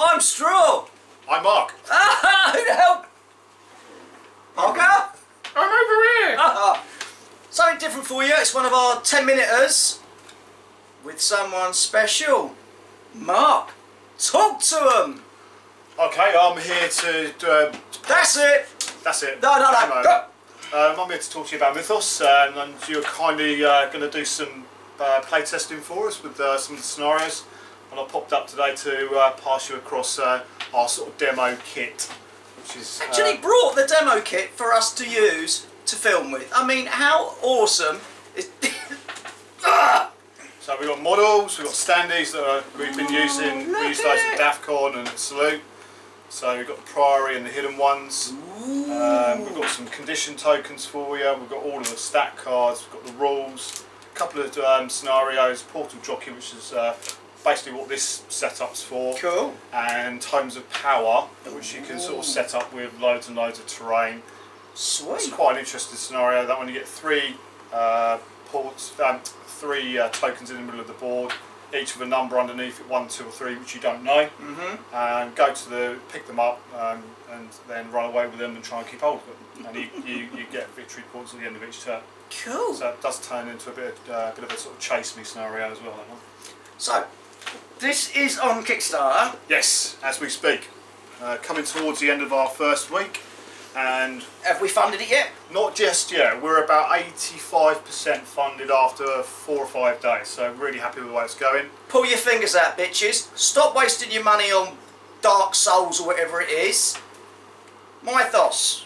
I'm Straw. I'm Mark. Ah, who the hell? Parker? I'm over here. Something different for you. It's one of our 10-minuters with someone special. Mark, talk to him. Okay, I'm here to... That's it. That's it. No. I'm here to talk to you about Mythos, and you're kindly going to do some play testing for us with some of the scenarios. And I popped up today to pass you across our sort of demo kit, which is... Actually brought the demo kit for us to use to film with. I mean, how awesome is... So we've got models, we've got standees that we've been using. We use those at DAFCON and at Salute. So we've got the Priory and the hidden ones. We've got some condition tokens for you. We've got all of the stat cards. We've got the rules. A couple of scenarios. Portal Jockey, which is basically what this setup's for. Cool. And Homes of Power, which you can sort of set up with loads and loads of terrain. Sweet. It's quite an interesting scenario. That one you get three tokens in the middle of the board, each with a number underneath it, 1, 2 or 3, which you don't know. And go to pick them up and then run away with them and try and keep hold of them. And you get victory points at the end of each turn. Cool. So it does turn into a bit of a sort of chase me scenario as well, that one. So, this is on Kickstarter. Yes, as we speak. Coming towards the end of our first week. And have we funded it yet? Not just yet. We're about 85% funded after 4 or 5 days, so really happy with the way it's going. Pull your fingers out, bitches. Stop wasting your money on Dark Souls or whatever it is. Mythos.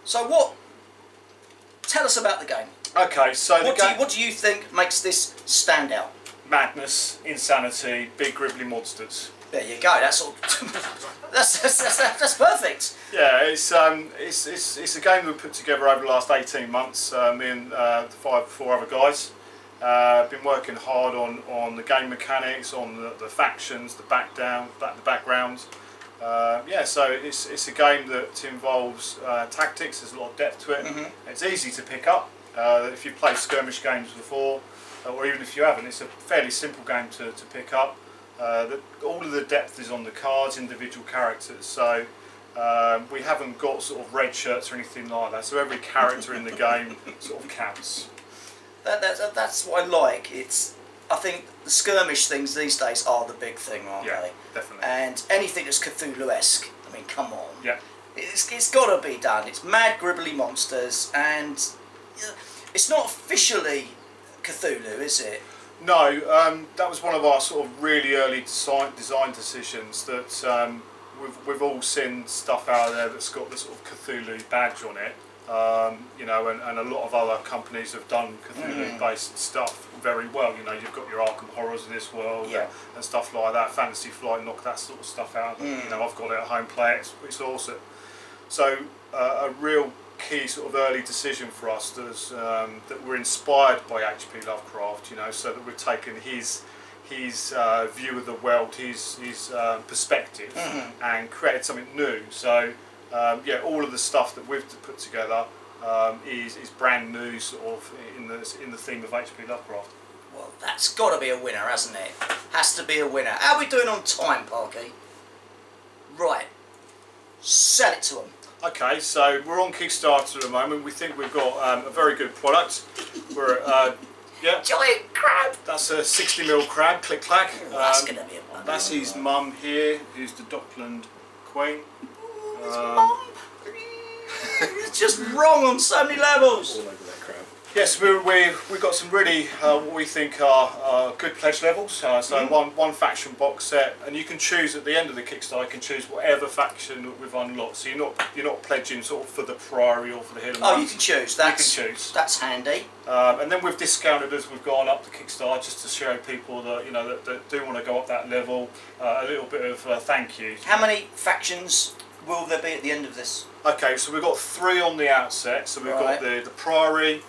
So what? Tell us about the game. Okay, so what do you think makes this stand out? Madness, insanity, big gribbly monsters. There you go. That's all. that's perfect. Yeah, it's a game we put together over the last 18 months. Me and the 4 other guys. Been working hard on the game mechanics, on the factions, the backgrounds. Yeah, so it's a game that involves tactics. There's a lot of depth to it. It's easy to pick up. If you've played skirmish games before, or even if you haven't, it's a fairly simple game to pick up. All of the depth is on the cards, individual characters, so we haven't got sort of red shirts or anything like that, so every character in the game sort of counts. That's what I like. I think the skirmish things these days are the big thing, aren't they? Yeah, definitely. And anything that's Cthulhu-esque, I mean, come on. Yeah. It's got to be done. It's mad, gribbly monsters, and it's not officially Cthulhu, is it? No, that was one of our sort of really early design decisions, that we've all seen stuff out there that's got the sort of Cthulhu badge on it, you know, and a lot of other companies have done Cthulhu-based stuff very well. You know, you've got your Arkham Horrors of this world and stuff like that. Fantasy Flight knock that sort of stuff out. You know, I've got it at home, play it. It's awesome. So a real key sort of early decision for us was that we're inspired by H.P. Lovecraft, you know, so that we've taken his view of the world, his perspective, and created something new. So yeah, all of the stuff that we've put together is brand new, sort of in the theme of H.P. Lovecraft. Well, that's got to be a winner, hasn't it? Has to be a winner. How are we doing on time, Parky? Right, sell it to them. Okay, so we're on Kickstarter at the moment. We think we've got a very good product. We're yeah. Giant crab. That's a 60mm crab. Click clack. That's gonna be a one. That's his mum here, who's the Dockland Queen. His mum. It's just wrong on so many levels. All over that crab. Yes, we've got some really what we think are good pledge levels. So one faction box set, and you can choose at the end of the Kickstarter. You can choose whatever faction that we've unlocked. So you're not pledging sort of for the Priory or for the hidden ones. Oh, you can choose. You can choose. That's handy. And then we've discounted as we've gone up the Kickstarter, just to show people that, you know, that do want to go up that level, a little bit of thank you. How many factions will there be at the end of this? Okay, so we've got 3 on the outset. So we've got the Priory,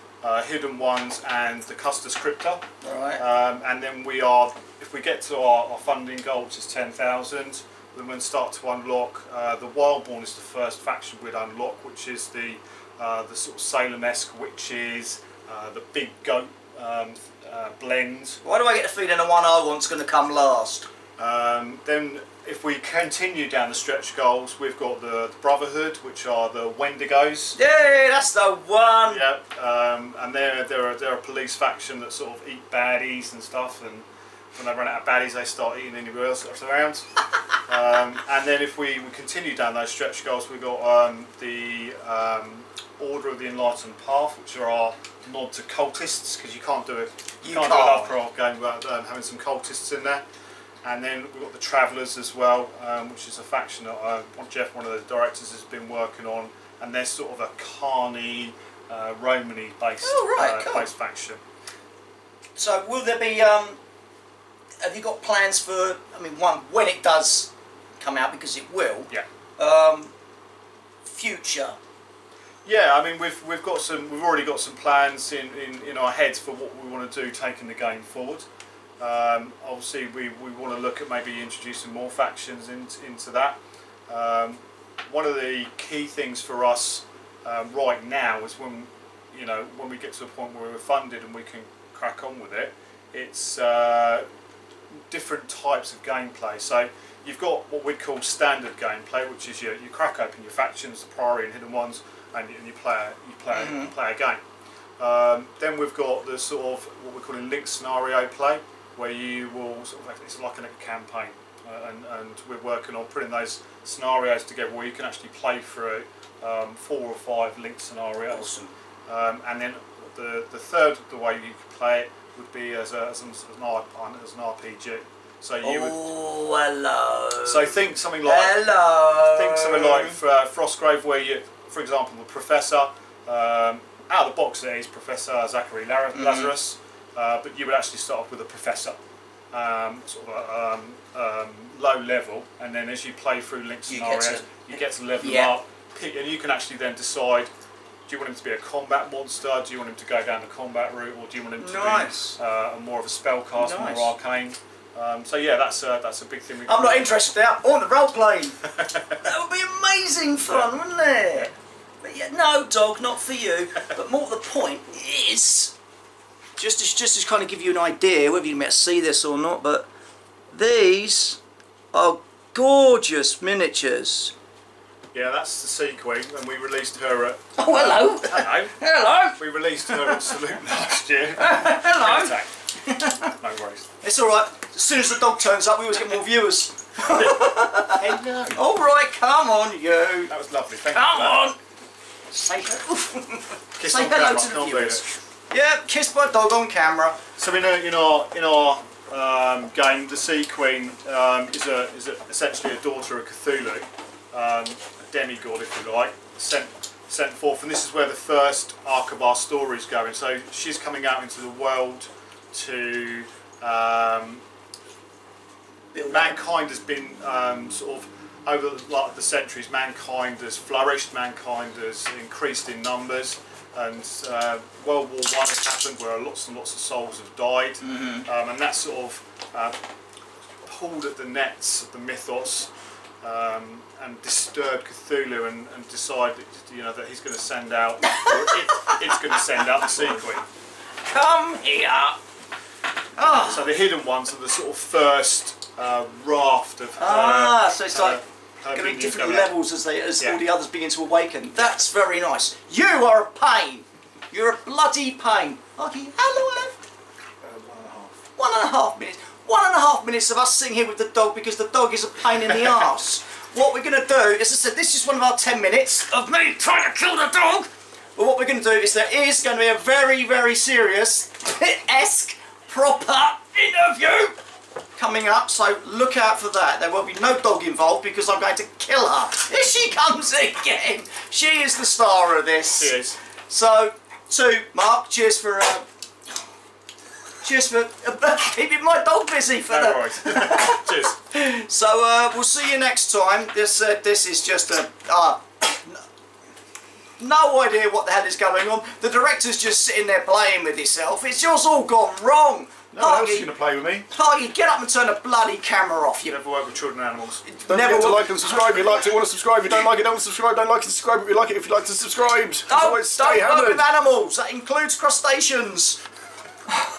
hidden ones, and the Custos Crypta. Right. And then if we get to our funding goal, which is 10,000, then we'll start to unlock. The Wildborn is the first faction we'd unlock, which is the sort of Salem-esque witches, the big goat blend. Why do I get the feeling the one I want's going to come last? Then if we continue down the stretch goals, we've got the Brotherhood, which are the Wendigos. Yeah, that's the one. Yep, and they're a police faction that sort of eat baddies and stuff, and when they run out of baddies they start eating anybody else that's around. And then if we continue down those stretch goals, we've got the Order of the Enlightened Path, which are our nod to cultists, because you can't do it. You can't do a Lovecraft game without having some cultists in there. And then we've got the Travellers as well, which is a faction that Jeff, one of the directors, has been working on, and they're sort of a Carney, Romany based, based faction. So will there be? Have you got plans for? I mean, one, when it does come out, because it will. Yeah. Future. Yeah, I mean we've already got some plans in our heads for what we want to do taking the game forward. Obviously we want to look at maybe introducing more factions into that. One of the key things for us right now is when we get to a point where we're funded and we can crack on with it, it's different types of gameplay. So you've got what we'd call standard gameplay, which is you crack open your factions, the priority and hidden ones, and you play a game. Then we've got the sort of what we're calling linked scenario play, where you will sort of, it's like a campaign, and we're working on putting those scenarios together where you can actually play through 4 or 5 linked scenarios. Awesome. And then the third, the way you could play it would be as an RPG. So you would. Hello. So think something like. Hello. Think something like Frostgrave, where you, for example, the Professor. Out of the box, there is Professor Zachary Lazarus. But you would actually start off with a professor, sort of low level, and then as you play through linked scenarios, you get to level them up, and you can actually then decide: do you want him to be a combat monster? Do you want him to go down the combat route, or do you want him to be more of a spellcaster, more arcane? So yeah, that's a big thing. I'm not interested now. I want the role playing. That would be amazing fun, wouldn't it? Yeah. But yeah, no, dog, not for you. But more the point is. Just to kind of give you an idea, whether you might see this or not, but these are gorgeous miniatures. Yeah, that's the Sea Queen, and we released her at... Oh, hello! Hello! Hello! We released her at Salute last year. Hello! No worries. It's alright. As soon as the dog turns up, we always get more viewers. Hello! Alright, come on, you! That was lovely, thank you. Come on! Say hello to the viewers. Yeah, kissed by a dog on camera. So in our game, the Sea Queen is essentially a daughter of Cthulhu, a demigod, if you like, sent forth, and this is where the first arc of our story is going. So she's coming out into the world to mankind has been sort of over the centuries. Mankind has flourished. Mankind has increased in numbers. And World War I has happened, where lots and lots of souls have died, and that sort of pulled at the nets of the mythos and disturbed Cthulhu, and decided that he's going to send out, it's going to send out the Sea Queen. Come here. Oh. So the hidden ones are the sort of first raft of. So it's like. Going to be different levels as all the others begin to awaken. That's very nice. You are a pain. You're a bloody pain. Okay, how long left? 1.5 minutes. 1.5 minutes of us sitting here with the dog because the dog is a pain in the arse. What we're going to do, as I said, this is one of our 10 minutes of me trying to kill the dog. But what we're going to do is there is going to be a very, very serious, pit-esque, proper interview coming up, so look out for that. There will be no dog involved because I'm going to kill her. Here she comes again. She is the star of this. She is. So, Mark, cheers for keeping my dog busy for no worries. Cheers. So we'll see you next time. This is just no idea what the hell is going on. The director's just sitting there playing with himself. It's just all gone wrong. No one else is going to play with me. Parky, get up and turn the bloody camera off. You never work with children and animals. Don't forget to like and subscribe. If you like it, want to subscribe. If you don't like it, don't subscribe. Don't like it, subscribe. If you like it, if you like to subscribe. Don't work with animals. That includes crustaceans.